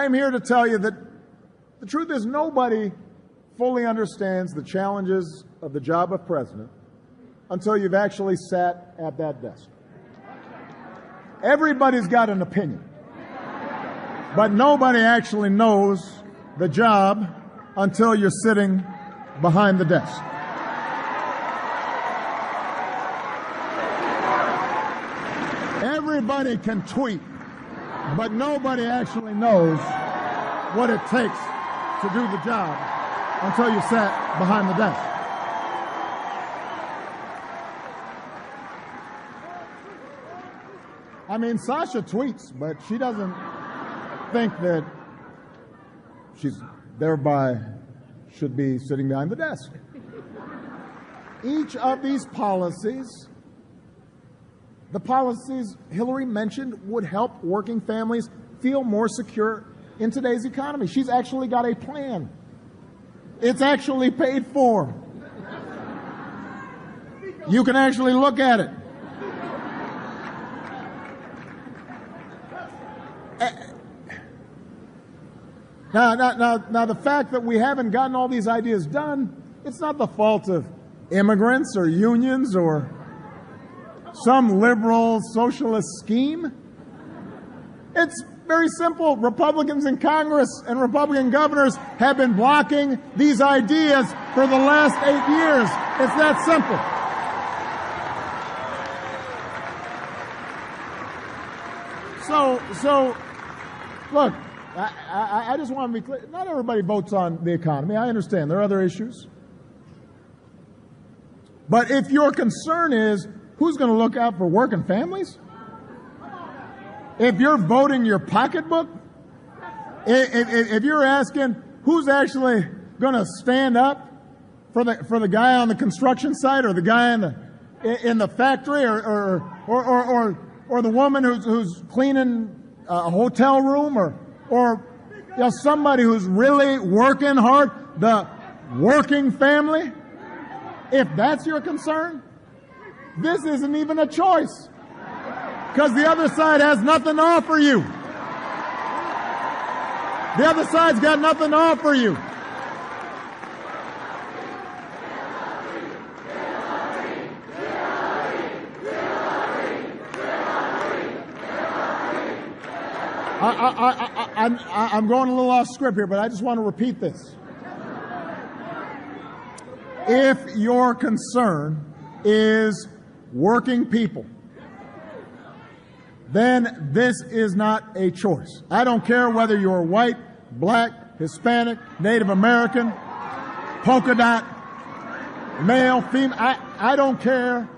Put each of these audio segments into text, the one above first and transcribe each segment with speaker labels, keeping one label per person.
Speaker 1: I'm here to tell you that the truth is nobody fully understands the challenges of the job of president until you've actually sat at that desk. Everybody's got an opinion, but nobody actually knows the job until you're sitting behind the desk. Everybody can tweet, but nobody actually knows what it takes to do the job until you sat behind the desk. I mean, Sasha tweets, but she doesn't think that she's thereby should be sitting behind the desk. Each of these policies, the policies Hillary mentioned, would help working families feel more secure in today's economy. She's actually got a plan. It's actually paid for. You can actually look at it. Now, the fact that we haven't gotten all these ideas done, it's not the fault of immigrants or unions or some liberal socialist scheme. It's very simple. Republicans in Congress and Republican governors have been blocking these ideas for the last 8 years. It's that simple. So, look, I just want to be clear. Not everybody votes on the economy. I understand. There are other issues. But if your concern is who's going to look out for working families, if you're voting your pocketbook, if you're asking who's actually going to stand up for the guy on the construction site or the guy in the factory or the woman who's cleaning a hotel room or somebody who's really working hard, the working family, if that's your concern, this isn't even a choice, because the other side has nothing to offer you. The other side's got nothing to offer you. I'm going a little off script here, but I just want to repeat this. If your concern is working people, then this is not a choice. I don't care whether you're white, black, Hispanic, Native American, polka dot, male, female. I don't care.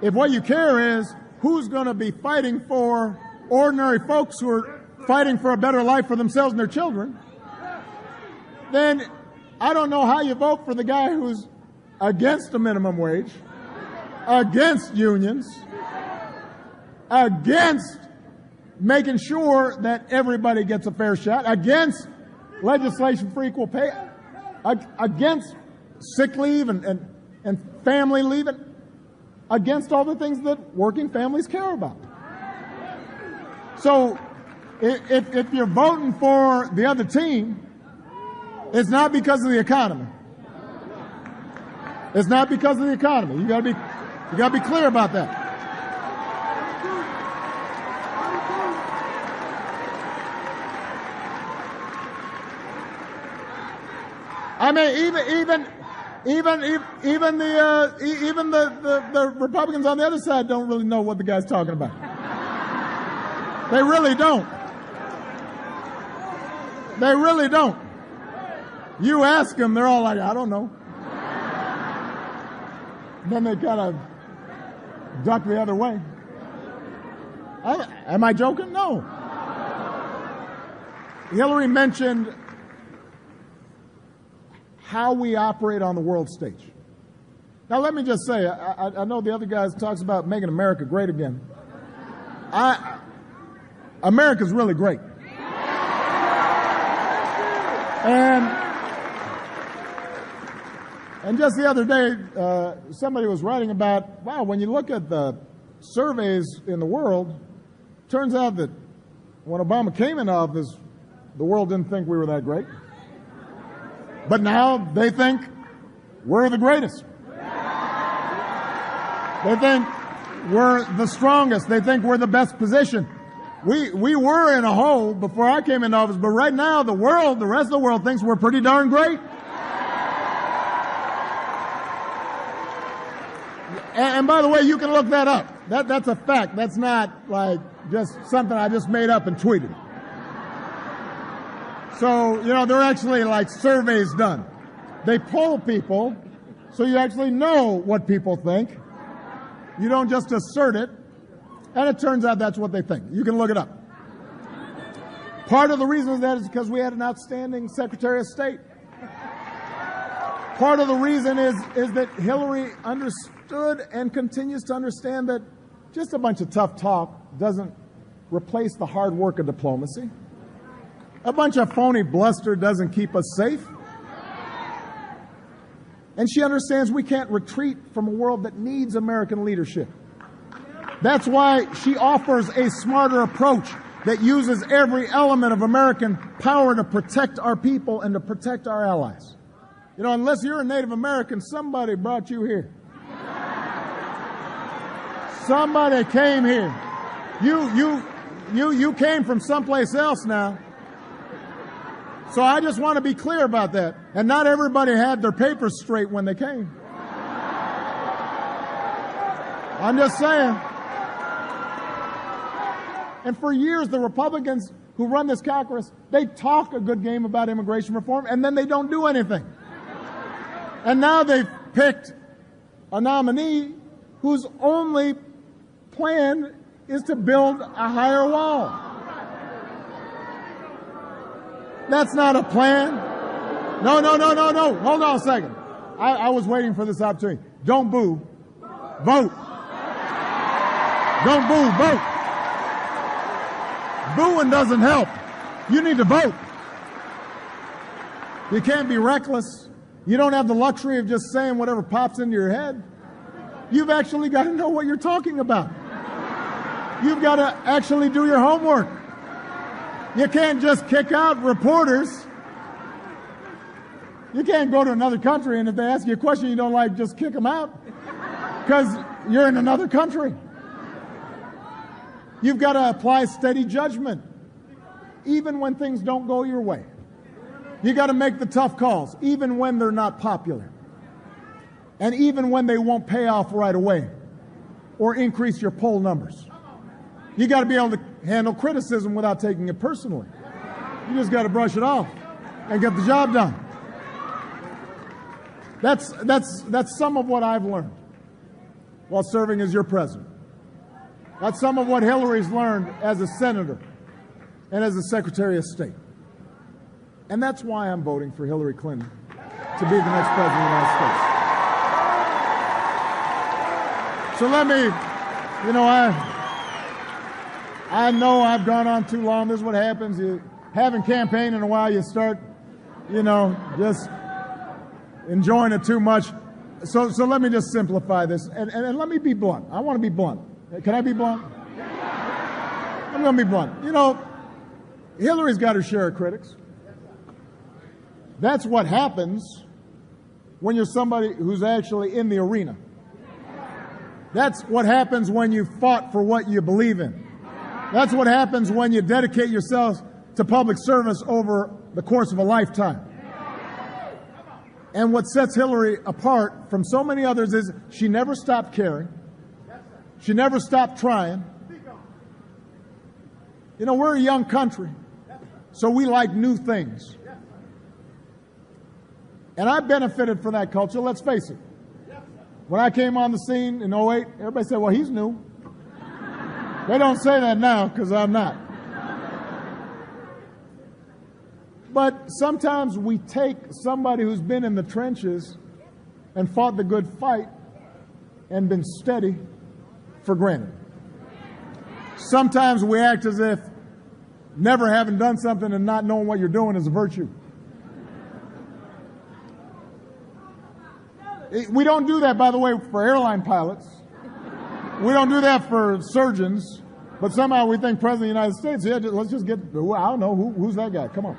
Speaker 1: If what you care is who's going to be fighting for ordinary folks who are fighting for a better life for themselves and their children, then I don't know how you vote for the guy who's against the minimum wage, against unions, against making sure that everybody gets a fair shot, against legislation for equal pay, against sick leave and family leave, against all the things that working families care about. So if you're voting for the other team, it's not because of the economy. It's not because of the economy. You gotta be clear about that. I mean, even the Republicans on the other side don't really know what the guy's talking about. They really don't. They really don't. You ask them, they're all like, I don't know. Then they kind of duck the other way. Am I joking? No. Hillary mentioned how we operate on the world stage. Now, let me just say, I know the other guys talks about making America great again. America's really great. And just the other day, somebody was writing about, wow, when you look at the surveys in the world, turns out that when Obama came in office, the world didn't think we were that great. But now they think we're the greatest. They think we're the strongest. They think we're the best positioned. We were in a hole before I came into office, but right now the rest of the world thinks we're pretty darn great. And by the way, you can look that up. That's a fact. That's not like just something I just made up and tweeted. So, there are actually like surveys done. They poll people so you actually know what people think. You don't just assert it. And it turns out that's what they think. You can look it up. Part of the reason of that is because we had an outstanding Secretary of State. Part of the reason is that Hillary understood and continues to understand that just a bunch of tough talk doesn't replace the hard work of diplomacy. A bunch of phony bluster doesn't keep us safe. And she understands we can't retreat from a world that needs American leadership. That's why she offers a smarter approach that uses every element of American power to protect our people and to protect our allies. Unless you're a Native American, somebody brought you here. Somebody came here. You came from someplace else now. So I just want to be clear about that. And not everybody had their papers straight when they came. I'm just saying. And for years, the Republicans who run this caucus, they talk a good game about immigration reform, and then they don't do anything. And now they've picked a nominee whose only plan is to build a higher wall. That's not a plan. No. Hold on a second. I was waiting for this opportunity. Don't boo. Vote. Don't boo. Vote. Booing doesn't help. You need to vote. You can't be reckless. You don't have the luxury of just saying whatever pops into your head. You've actually got to know what you're talking about. You've got to actually do your homework. You can't just kick out reporters. You can't go to another country and if they ask you a question you don't like, just kick them out because you're in another country. You've got to apply steady judgment, even when things don't go your way. You got to make the tough calls, even when they're not popular, and even when they won't pay off right away or increase your poll numbers. You got to be able to handle criticism without taking it personally. You just got to brush it off and get the job done. That's some of what I've learned while serving as your president. That's some of what Hillary's learned as a senator and as a Secretary of State. And that's why I'm voting for Hillary Clinton to be the next president of the United States. So let me, I know I've gone on too long. This is what happens. You haven't campaigned in a while, you start, just enjoying it too much. So let me just simplify this. And let me be blunt. I want to be blunt. Can I be blunt? I'm going to be blunt. Hillary's got her share of critics. That's what happens when you're somebody who's actually in the arena. That's what happens when you fought for what you believe in. That's what happens when you dedicate yourself to public service over the course of a lifetime. And what sets Hillary apart from so many others is she never stopped caring. She never stopped trying. We're a young country, so we like new things. And I benefited from that culture, let's face it. When I came on the scene in 2008, everybody said, well, he's new. They don't say that now because I'm not. But sometimes we take somebody who's been in the trenches and fought the good fight and been steady for granted. Sometimes we act as if never having done something and not knowing what you're doing is a virtue. We don't do that, by the way, for airline pilots. We don't do that for surgeons. But somehow we think President of the United States, yeah, let's just get, I don't know, who's that guy? Come on.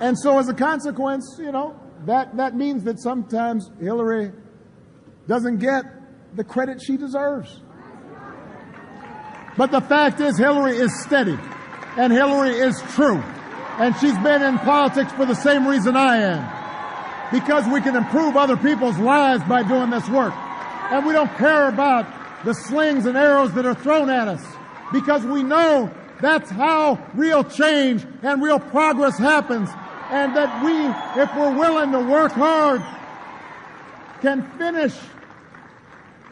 Speaker 1: And so as a consequence, that means that sometimes Hillary doesn't get the credit she deserves. But the fact is, Hillary is steady, and Hillary is true, and she's been in politics for the same reason I am, because we can improve other people's lives by doing this work. And we don't care about the slings and arrows that are thrown at us, because we know that's how real change and real progress happens, and that we, if we're willing to work hard, can finish,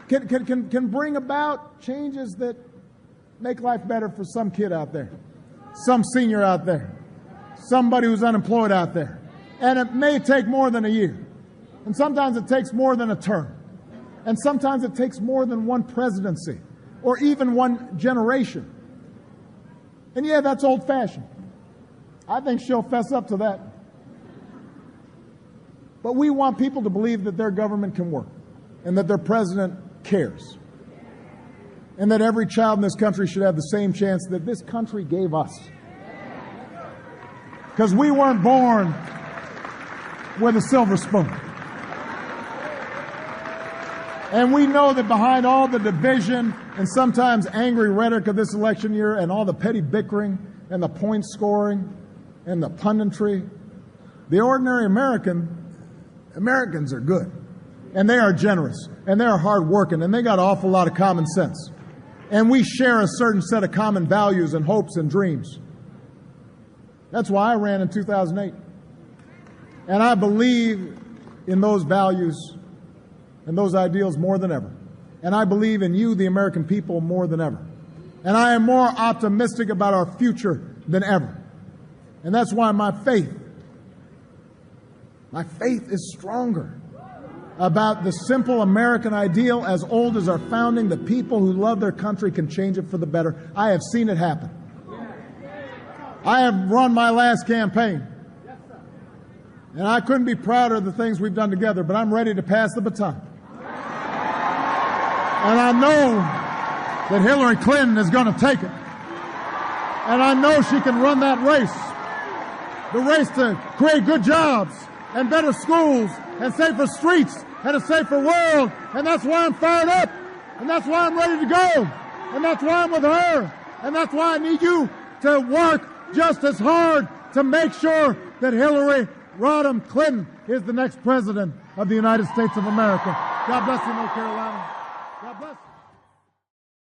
Speaker 1: can bring about changes that make life better for some kid out there, some senior out there, somebody who's unemployed out there. And it may take more than a year. And sometimes it takes more than a term. And sometimes it takes more than one presidency or even one generation. And yeah, that's old-fashioned. I think she'll fess up to that. But we want people to believe that their government can work and that their president cares. And that every child in this country should have the same chance that this country gave us. Because we weren't born with a silver spoon. And we know that behind all the division and sometimes angry rhetoric of this election year and all the petty bickering and the point scoring and the punditry, the ordinary Americans are good. And they are generous. And they are hardworking. And they got an awful lot of common sense. And we share a certain set of common values and hopes and dreams. That's why I ran in 2008. And I believe in those values and those ideals more than ever. And I believe in you, the American people, more than ever. And I am more optimistic about our future than ever. And that's why my faith is stronger about the simple American ideal as old as our founding. The people who love their country can change it for the better. I have seen it happen. I have run my last campaign. And I couldn't be prouder of the things we've done together, but I'm ready to pass the baton. And I know that Hillary Clinton is going to take it. And I know she can run that race. The race to create good jobs and better schools and safer streets and a safer world. And that's why I'm fired up. And that's why I'm ready to go. And that's why I'm with her. And that's why I need you to work just as hard to make sure that Hillary Rodham Clinton is the next president of the United States of America. God bless you, North Carolina. God bless you.